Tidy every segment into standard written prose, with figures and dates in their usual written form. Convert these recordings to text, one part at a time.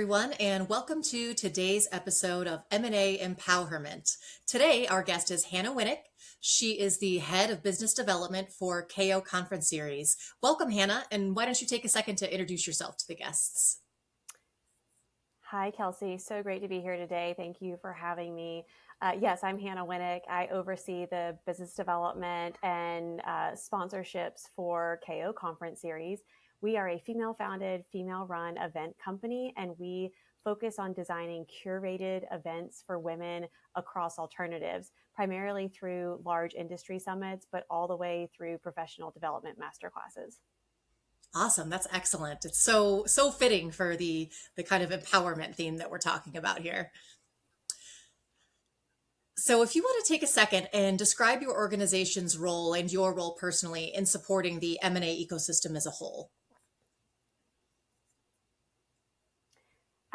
everyone, and welcome to today's episode of M&A Empow'her'ment. Today, our guest is Hannah Winnick. She is the head of business development for Kayo Conference Series. Welcome, Hannah, and why don't you take a second to introduce yourself to the guests? Hi, Kelsey. So great to be here today. Thank you for having me. Yes, I'm Hannah Winnick. I oversee the business development and sponsorships for Kayo Conference Series. We are a female-founded, female-run event company, and we focus on designing curated events for women across alternatives, primarily through large industry summits, but all the way through professional development masterclasses. Awesome, that's excellent. It's so fitting for the kind of empowerment theme that we're talking about here. So if you want to take a second and describe your organization's role and your role personally in supporting the M&A ecosystem as a whole.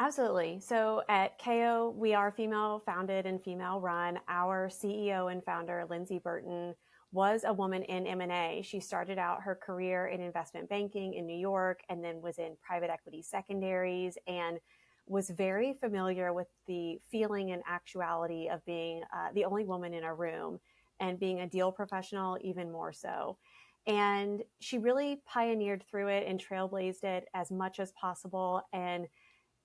Absolutely. So at Kayo, we are female founded and female run. Our CEO and founder, Lindsay Burton, was a woman in M&A. She started out her career in investment banking in New York and then was in private equity secondaries and was very familiar with the feeling and actuality of being the only woman in a room and being a deal professional even more so. And she really pioneered through it and trailblazed it as much as possible. And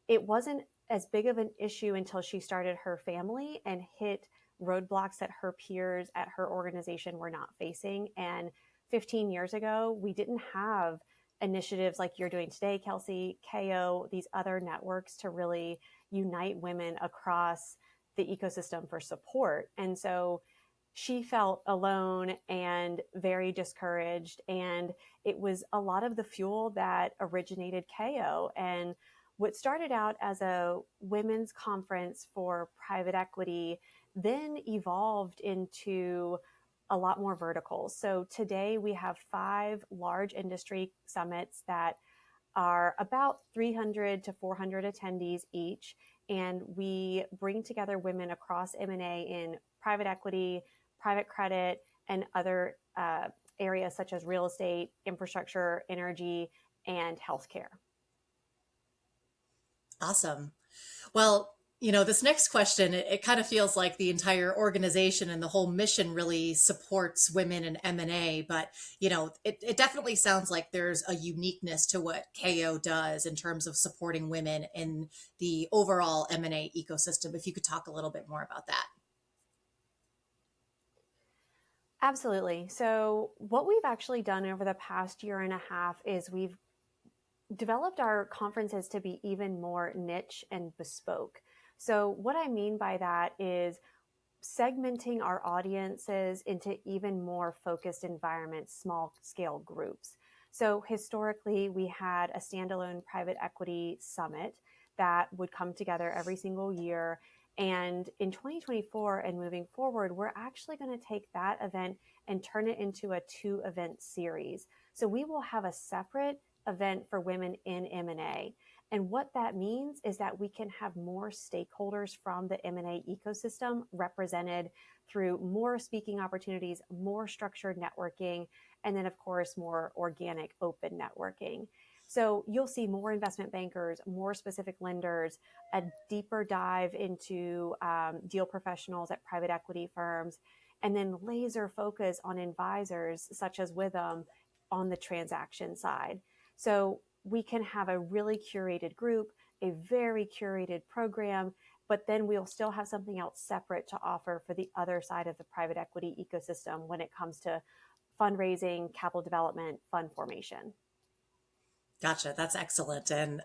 it wasn't as big of an issue until she started her family and hit roadblocks that her peers at her organization were not facing. And 15 years ago, we didn't have initiatives like you're doing today, Kelsey, Kayo, these other networks to really unite women across the ecosystem for support. And so she felt alone and very discouraged. And it was a lot of the fuel that originated Kayo. And what started out as a women's conference for private equity then evolved into a lot more verticals. So today we have 5 large industry summits that are about 300 to 400 attendees each. And we bring together women across M&A in private equity, private credit, and other areas such as real estate, infrastructure, energy, and healthcare. Awesome. Well, this next question, it kind of feels like the entire organization and the whole mission really supports women in M&A, but, it definitely sounds like there's a uniqueness to what KO does in terms of supporting women in the overall M&A ecosystem. If you could talk a little bit more about that. Absolutely. So what we've actually done over the past year and a half is we've developed our conferences to be even more niche and bespoke. So what I mean by that is segmenting our audiences into even more focused environments, small scale groups. So historically, we had a standalone private equity summit that would come together every single year. And in 2024 and moving forward, we're actually going to take that event and turn it into a 2-event series. So we will have a separate event for women in M&A. And what that means is that we can have more stakeholders from the M&A ecosystem represented through more speaking opportunities, more structured networking, and then, of course, more organic open networking. So you'll see more investment bankers, more specific lenders, a deeper dive into deal professionals at private equity firms, and then laser focus on advisors such as Withum on the transaction side. So we can have a really curated group, a very curated program, but then we'll still have something else separate to offer for the other side of the private equity ecosystem when it comes to fundraising, capital development, fund formation. Gotcha. That's excellent. And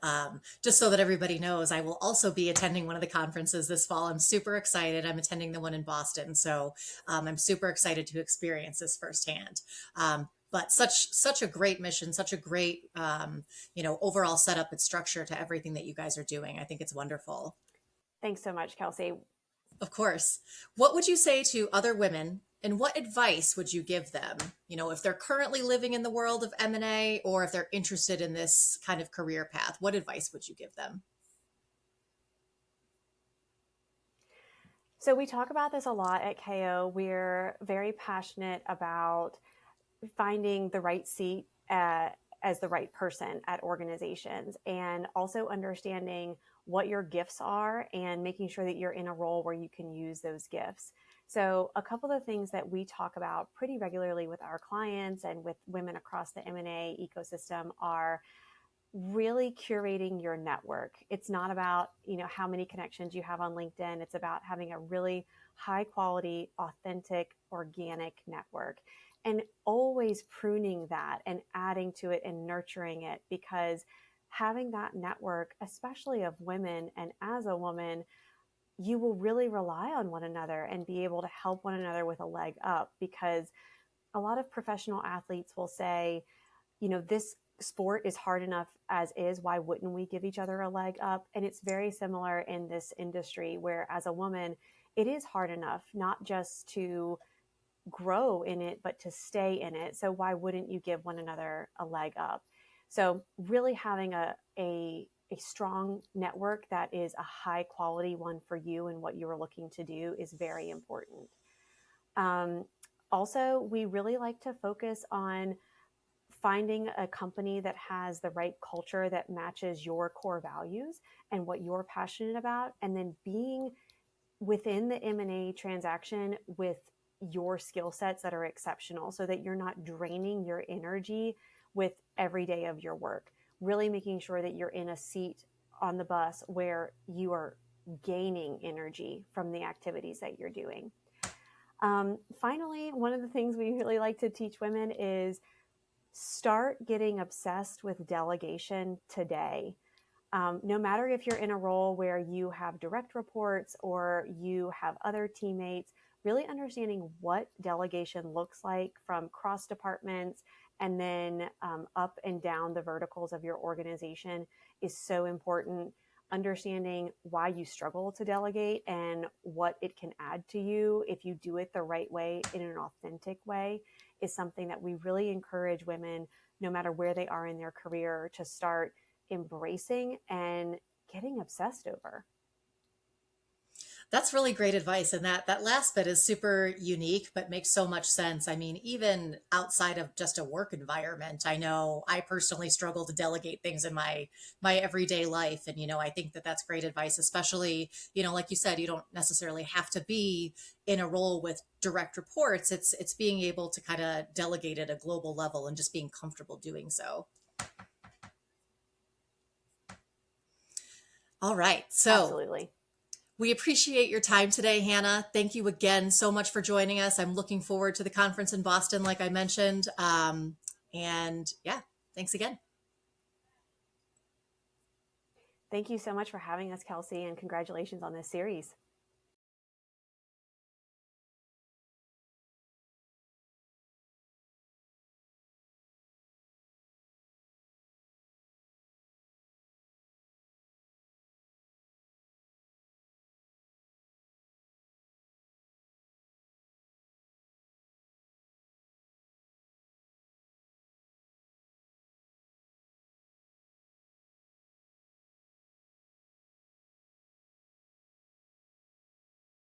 just so that everybody knows, I will also be attending one of the conferences this fall. I'm super excited. I'm attending the one in Boston. So I'm super excited to experience this firsthand. But such a great mission, such a great, overall setup and structure to everything that you guys are doing. I think it's wonderful. Thanks so much, Kelsey. Of course. What would you say to other women and what advice would you give them? If they're currently living in the world of M&A or if they're interested in this kind of career path, what advice would you give them? So we talk about this a lot at KO. We're very passionate about finding the right seat as the right person at organizations and also understanding what your gifts are and making sure that you're in a role where you can use those gifts. So a couple of things that we talk about pretty regularly with our clients and with women across the M&A ecosystem are really curating your network. It's not about, how many connections you have on LinkedIn. It's about having a really high quality, authentic, organic network, and always pruning that and adding to it and nurturing it, because having that network, especially of women, and as a woman, you will really rely on one another and be able to help one another with a leg up. Because a lot of professional athletes will say, this sport is hard enough as is. Why wouldn't we give each other a leg up? And it's very similar in this industry, where as a woman, it is hard enough, not just to grow in it, but to stay in it. So why wouldn't you give one another a leg up? So really having a strong network that is a high quality one for you and what you are looking to do is very important. Also, we really like to focus on finding a company that has the right culture that matches your core values and what you're passionate about, and then being within the M&A transaction with your skill sets that are exceptional, so that you're not draining your energy with every day of your work. Really making sure that you're in a seat on the bus where you are gaining energy from the activities that you're doing. Finally, one of the things we really like to teach women is start getting obsessed with delegation today. No matter if you're in a role where you have direct reports or you have other teammates, really understanding what delegation looks like from cross departments and then up and down the verticals of your organization is so important. Understanding why you struggle to delegate and what it can add to you if you do it the right way, in an authentic way, is something that we really encourage women, no matter where they are in their career, to start embracing and getting obsessed over. That's really great advice. And that last bit is super unique, but makes so much sense. I mean, even outside of just a work environment, I know I personally struggle to delegate things in my everyday life. And, I think that that's great advice, especially, like you said, you don't necessarily have to be in a role with direct reports. It's being able to kind of delegate at a global level and just being comfortable doing so. All right. So Absolutely. we appreciate your time today, Hannah. Thank you again so much for joining us. I'm looking forward to the conference in Boston, like I mentioned. And yeah, thanks again. Thank you so much for having us, Kelsey, and congratulations on this series.